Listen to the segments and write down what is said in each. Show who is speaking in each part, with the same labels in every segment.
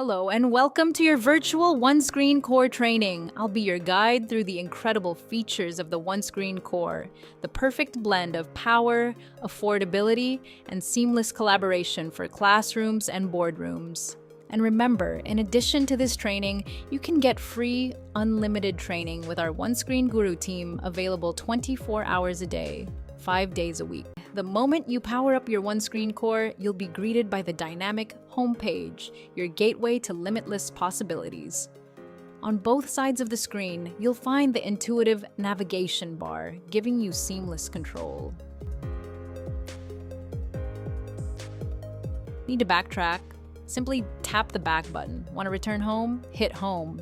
Speaker 1: Hello and welcome to your virtual OneScreen Core training. I'll be your guide through the incredible features of the OneScreen Core, the perfect blend of power, affordability, and seamless collaboration for classrooms and boardrooms. And remember, in addition to this training, you can get free, unlimited training with our OneScreen Guru Team available 24 hours a day, 5 days a week. The moment you power up your OneScreen Core, you'll be greeted by the dynamic homepage, your gateway to limitless possibilities. On both sides of the screen, you'll find the intuitive navigation bar, giving you seamless control. Need to backtrack? Simply tap the back button. Want to return home? Hit home.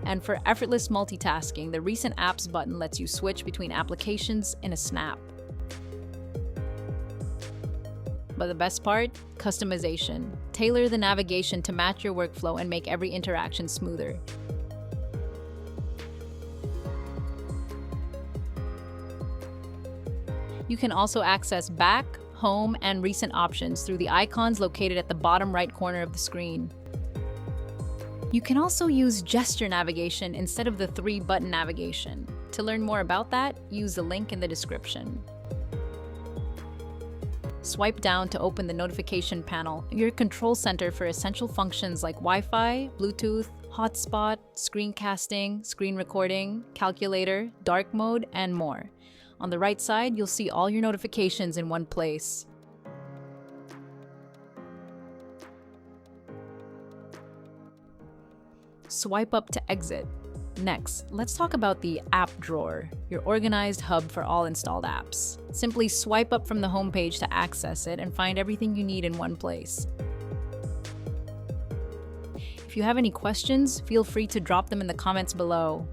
Speaker 1: And for effortless multitasking, the Recent Apps button lets you switch between applications in a snap. But the best part? Customization. Tailor the navigation to match your workflow and make every interaction smoother. You can also access back, home, and recent options through the icons located at the bottom right corner of the screen. You can also use gesture navigation instead of the 3-button navigation. To learn more about that, use the link in the description. Swipe down to open the notification panel, your control center for essential functions like Wi-Fi, Bluetooth, hotspot, screencasting, screen recording, calculator, dark mode, and more. On the right side, you'll see all your notifications in one place. Swipe up to exit. Next, let's talk about the App Drawer, your organized hub for all installed apps. Simply swipe up from the homepage to access it and find everything you need in one place. If you have any questions, feel free to drop them in the comments below.